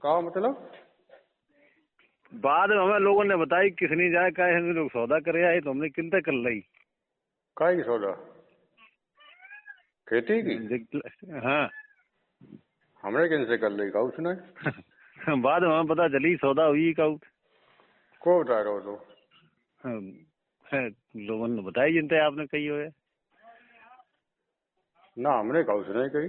का मतलब बाद में हमें लोगों ने बताई किसनी जाए का हम लोग सौदा करे आए तो हमने किनते कर ली। काय की सौदा? खेती की? हाँ। हमने किन से कर ली का उसने? बाद में हमें पता चली सौदा हुई का। को बता रहे हो तो? लोगों ने बताई जिनते आपने कही हो ना हमने काउ से नहीं कही।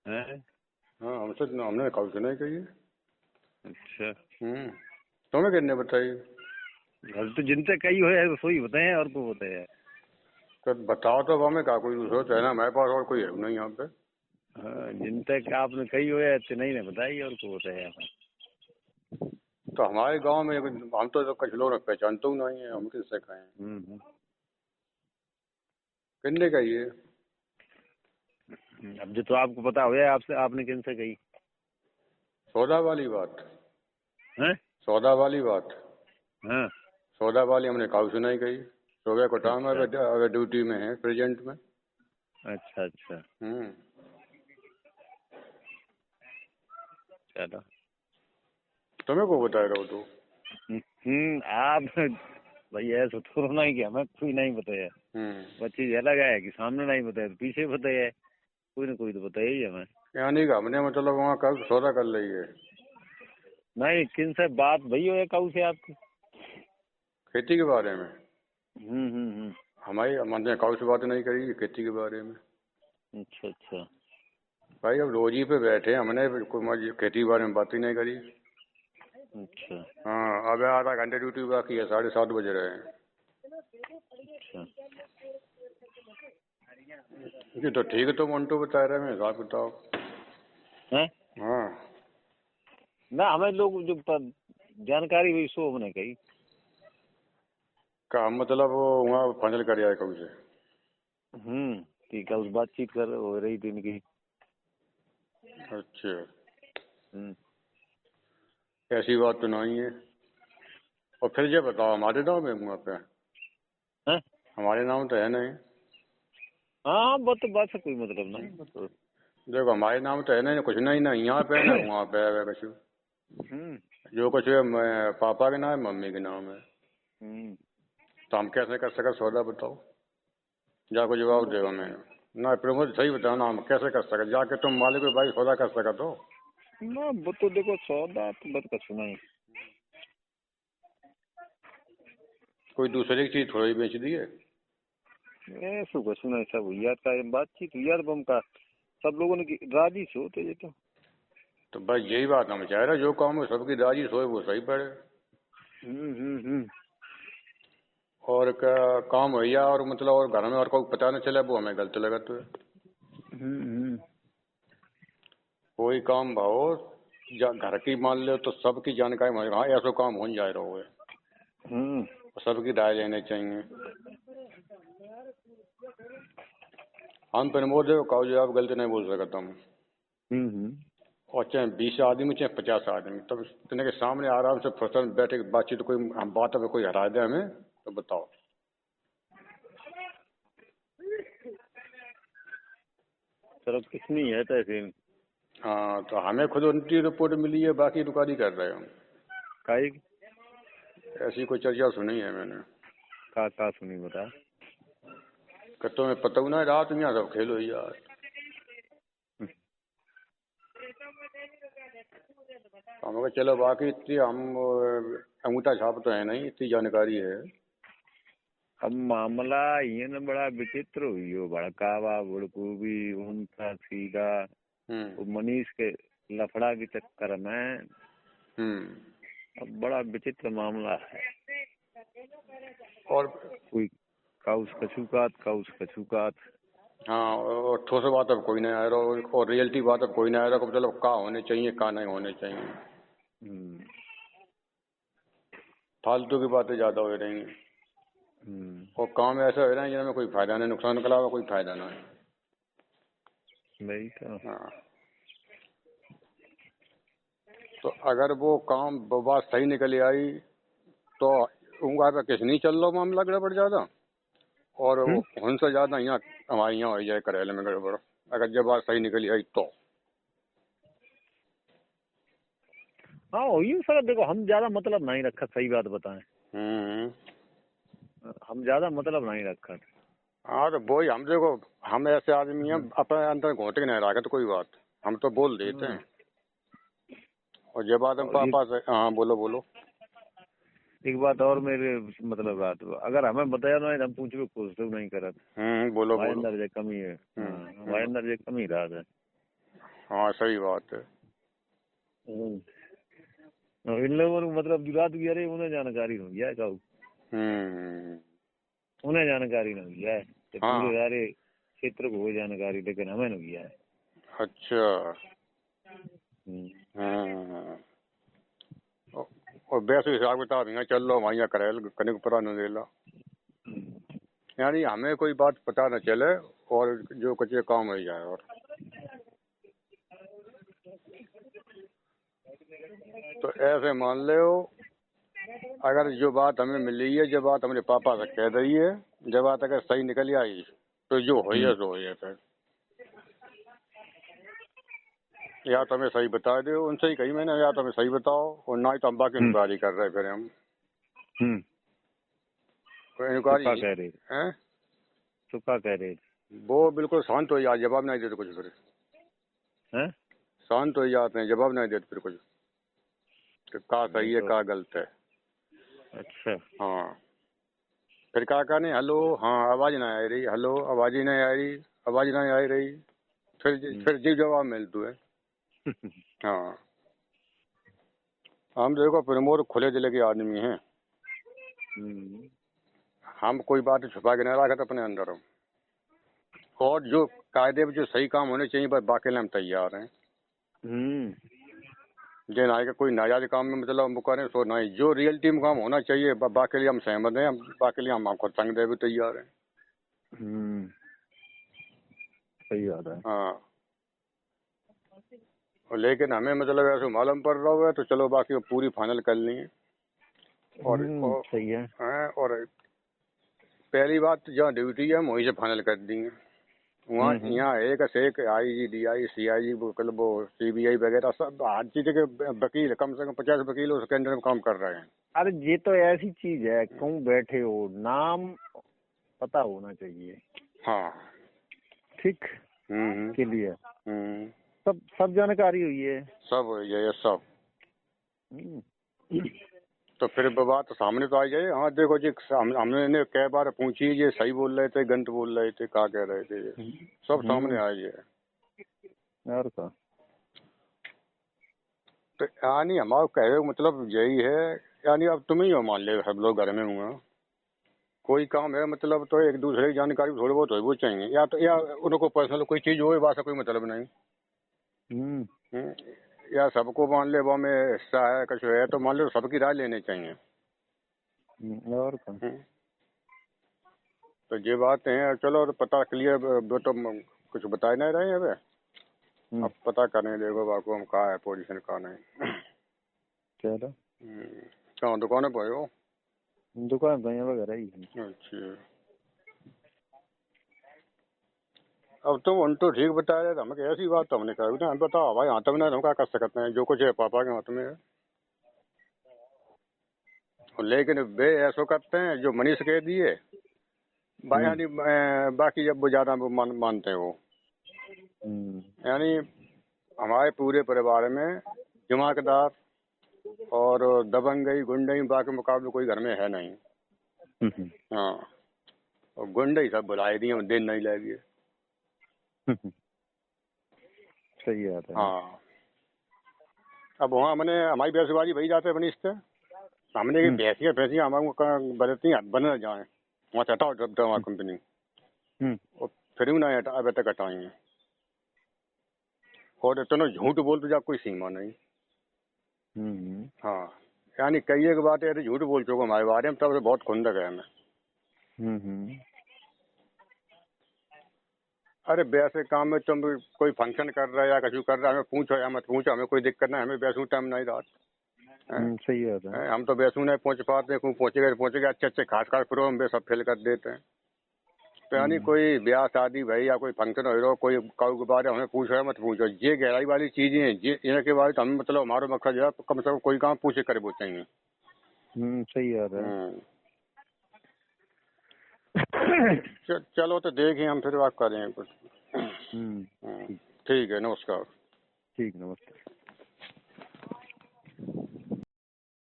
है। हाँ हमसे हमने काउ से नहीं कही। अच्छा। तुम्हें किसने बताई? अब तो जिनसे कही हो है सोई बताए और को बताया। तो बताओ तो हमें का कोई दूसरा तो है ना, हमारे पास और कोई है नहीं यहाँ पे। हाँ जिनते आपने कही हो है नहीं ने बताई और को बताया। तो हमारे गांव में हम तो कुछ लोग पहचानते ही नहीं है, हम किससे कहें? किसने कही है? अब जो तो आपको पता हो आपसे आपने किन से कही? सौदा वाली बात है। सौदा वाली बात। हाँ। सौदा वाली हमने काउ से नहीं कही। सुबह को टाइम है, अगर ड्यूटी में है प्रेजेंट में। अच्छा अच्छा। चलो तुम्हें को बता रहे हो तो? आप भाई ऐसा थोड़ा नहीं कि हमें कोई नहीं बताया। वो चीज अलग है कि सामने नहीं बताया तो पीछे बताया, कोई ना कोई तो बताया ही हमें। यानी कि हमने मतलब वहाँ कब सौदा कर ली है? नहीं किन से बात भई हो काऊ से आपकी? खेती के बारे में? हम्म। हमारी हमने काउ से बात नहीं करी खेती के बारे में। अच्छा अच्छा। भाई अब रोज ही पे बैठे, हमने कोई खेती के बारे में बात ही नहीं करी। अच्छा। हाँ अब आधा घंटे ड्यूटी बाकी है, 7:30 बज रहे हैं। अच्छा। ये तो ठीक है, तो मंटू बता रहे हैं, आप बताओ। हैं? हाँ ना हमें लोग जो जानकारी हुई सो हमने कही। का मतलब वो वहाँ फाइनल कर जाए कब से? ठीक है, उस बातचीत कर हो रही थी इनकी। अच्छा हम्म। ऐसी बात तो नहीं है। और फिर ये बताओ हमारे नाम में वहाँ पे? हैं? हमारे नाम तो है नहीं। हाँ बात से कोई मतलब नहीं। देखो हमारे नाम तो है नहीं, कुछ नहीं ना यहाँ पे है ना वहाँ पे है कुछ। जो कुछ है पापा के नाम है, मम्मी के नाम है। तो हम कैसे कर सके सौदा बताओ? जाको जवाब देगा मैं ना, प्रमोद सही बताओ ना, हम कैसे कर सके जाके तुम मालिक को भाई सौदा कर सका तो? ना वो तो देखो सौदा तो बत का सुना ही। कोई दूसरे की चीज थोड़ी बेच दी है। ऐसा कुछ सुना सब यार का बातचीत यार बम का सब लोगों ने राजी से होते ये तो भाई यही बात हम चाह रहे, जो काम है सबकी राजी सोए वो सही पड़े। और का काम भैया और मतलब और घर में और कोई पता न चले वो हमें गलत लगा तो। कोई काम भाव घर की मान लो तो सबकी जानकारी, हाँ ऐसा काम हो जाए रहो है। सबकी राय लेने चाहिए। हम प्रमोद काउ जो आप गलती नहीं बोल सकता हम। और चाहे 20 आदमी चाहे 50 आदमी, तब इतने के सामने आराम से फुर्सत बैठे बातचीत, कोई हम बात में कोई हरा दे हमें तो बताओ। चलो कितनी है तो ऐसे। हाँ तो हमें खुद उनकी रिपोर्ट मिली है, बाकी दुकानी कर रहे हम। काई ऐसी कोई चर्चा सुनी है मैंने। का सुनी बता। तुम्हें पता ना रात में सब खेलो यार। हम चलो बाकी इतनी हम अंगूठा छाप तो है नहीं, इतनी जानकारी है। अब मामला ये न बड़ा विचित्र हुई हो, भड़कावा भड़कूबी उनका सीधा वो मनीष के लफड़ा के चक्कर में। अब बड़ा विचित्र मामला है। और कोई काउस कछुकात। हाँ और ठोस बात अब कोई नहीं आ रहा, और रियलिटी बात अब कोई नहीं आ रहा, मतलब का होने चाहिए का नहीं होने चाहिए। फालतू की बातें ज्यादा हो रही हैं। और काम ऐसा हो रहा है जिनमें कोई फायदा नहीं, नुकसान के अलावा कोई फायदा नहीं। नहीं हाँ तो अगर वो काम बात सही निकल आई तो उनका पे किस नहीं चल रहा मामला गड़बड़ ज्यादा, और उनसे ज्यादा यहाँ हमारे यहाँ हो जाए करेले में गड़बड़, अगर जब बात सही निकली आई तो। हाँ वही सर, देखो हम ज्यादा मतलब नहीं रखा, सही बात बताएं, हम ज्यादा मतलब नहीं रखा। हाँ तो वही हम देखो, हम ऐसे आदमी हैं अपने अंदर घोटे के नहीं रखा तो कोई बात, हम तो बोल देते हैं। और जब बात हम पापा से, हाँ बोलो बोलो। एक बात और मेरे मतलब बात, अगर हमें बताया ना हम पूछ भी खुश तो नहीं करत। बोलो हमारे बोलो। अंदर जो कमी है, हमारे अंदर जो कमी रहा है। हाँ सही बात है। इन लोगों को मतलब रात की अरे उन्हें जानकारी हो गया है, उन्हें जानकारी नहीं गया है, पूरे सारे क्षेत्र को जानकारी, लेकिन हमें नहीं गया है। अच्छा। और वैसे हिसाब किताब यहाँ चल लो, वहाँ करेल कनिक पता न देला, यानी हमें कोई बात पता न चले और जो कुछ काम हो जाए। और तो ऐसे मान लो, अगर जो बात हमें मिली है, जो बात हमारे पापा से कह रही है, जब बात अगर सही निकल आई तो जो हो है सो है। फिर या तो हमें सही बता दो, उनसे ही कही मैंने, या तो हमें सही बताओ, और ना ही तो हम बाकी इंक्वायरी कर रहे फिर हम इंक्वायरी कह रहे हैं, तो क्या कह रहे, वो बिल्कुल शांत हो जाए, जवाब नहीं देते कुछ, फिर शांत हो जाते हैं, जवाब नहीं देते फिर कुछ, कि का सही है का गलत है। अच्छा। हाँ फिर क्या कहने, हेलो हाँ आवाज ना आ रही, हेलो आवाज ही नहीं आ रही, आवाज नहीं आ रही, फिर जी जवाब मिलता है। हाँ हम देखो प्रमोद खुले दिल के आदमी हैं, हम कोई बात छुपा के नहीं रखते अपने अंदर हम, और जो कायदे में जो सही काम होने चाहिए बस बाकी हम तैयार हैं। जो ना कोई नाजायज काम में मतलब हम करें सो नहीं, जो रियलिटी में काम होना चाहिए बाकी लिए हम सहमत हैं, बाकी लिए हम आपको तंग दे भी तैयार हैं। सही बात है। हाँ लेकिन हमें मतलब ऐसे मालूम पड़ रहा है तो चलो बाकी पूरी फाइनल कर ली है। और सही है। और पहली बात जहाँ ड्यूटी है हम वहीं से फाइनल कर दी है, वहाँ यहाँ एक से एक IG DI CIG मतलब वो CBI वगैरह सब हर चीज के वकील, कम से कम 50 वकील उसके अंदर में काम कर रहे हैं। अरे ये तो ऐसी चीज है, तुम बैठे हो नाम पता होना चाहिए। हाँ ठीक के लिए सब जानकारी हुई है, सब हुई है सब। तो फिर बात सामने तो आ जाए। हाँ देखो जी, हमने कई बार पूछी, ये सही बोल रहे थे, गलत बोल रहे थे, क्या कह रहे थे, सब सामने आ जाए। और का तो यानी हमारा कहे मतलब यही है, यानी अब तुम ही हो मान ले, सब लोग घर में हुआ कोई काम है मतलब तो एक दूसरे की जानकारी थोड़ी बहुत हो चाहिए, या तो या उनको पर्सनल कोई चीज हो बात कोई मतलब नहीं। या सबको मान ले वो में हिस्सा है कुछ है तो मान लो सबकी राय लेनी चाहिए। और तो ये बात है, चलो पता क्लियर, वो तो कुछ बता नहीं रहे हैं अबे, अब पता करने देखो बाको हम कहा है पोजीशन कहा नहीं। चलो कहाँ दुकान पे हो? दुकान पे वगैरह ही। अच्छा अब तुम उन तो ठीक बता रहे, हमें ऐसी बात तो हमने कहा ना, हम बताओ भाई हाथ में हम क्या कर सकते हैं, जो कुछ है पापा के हाथ में है। लेकिन वे ऐसा करते हैं जो मनीष कह दिए भाई, यानी बाकी जब वो ज्यादा मानते हैं वो, यानी हमारे पूरे परिवार में दिमागदार और दबंगई गुंडई बाकी मुकाबले कोई घर में है नहीं। हाँ और गुंडई सब बुलाए दिए, दिन नहीं लगे। सही बात है। हाँ अब वहाँ हमने हमारी बेसबाजी वही जाते हैं मनीष से, हमने की भैंसियाँ हमारे बदलती बन जाए वहाँ हटाओ जब दवा कंपनी, और फिर ना अब तक हटाएंगे, और इतना झूठ बोलते जा कोई सीमा नहीं। हाँ यानी कई एक बात है झूठ बोल चुके हमारे बारे में, तब से बहुत खुंदक है हमें। अरे वैसे काम में तुम कोई फंक्शन कर रहा है या कुछ कर रहा है, हमें पूछो या मत पूछो, हमें कोई दिक्कत नहीं, हमें वैसू टाइम नहीं रात। सही है। हम तो वैसू नहीं पहुँच पाते, पहुँचे गए अच्छे अच्छे खास प्रोग्राम वे सब फेल कर देते हैं। यानी कोई ब्याह शादी भाई या कोई फंक्शन हो रहा कोई काऊ के बारे हमें पूछ रहा मत पूछो, ये गहराई वाली चीजें हैं ये इनके बारे में हमें मतलब हमारा मकसद है कम से कम कोई काम पूछे करे वो चाहिए। सही है। चलो तो देखें हम फिर बात करें कुछ। ठीक है, नमस्कार। ठीक, नमस्कार।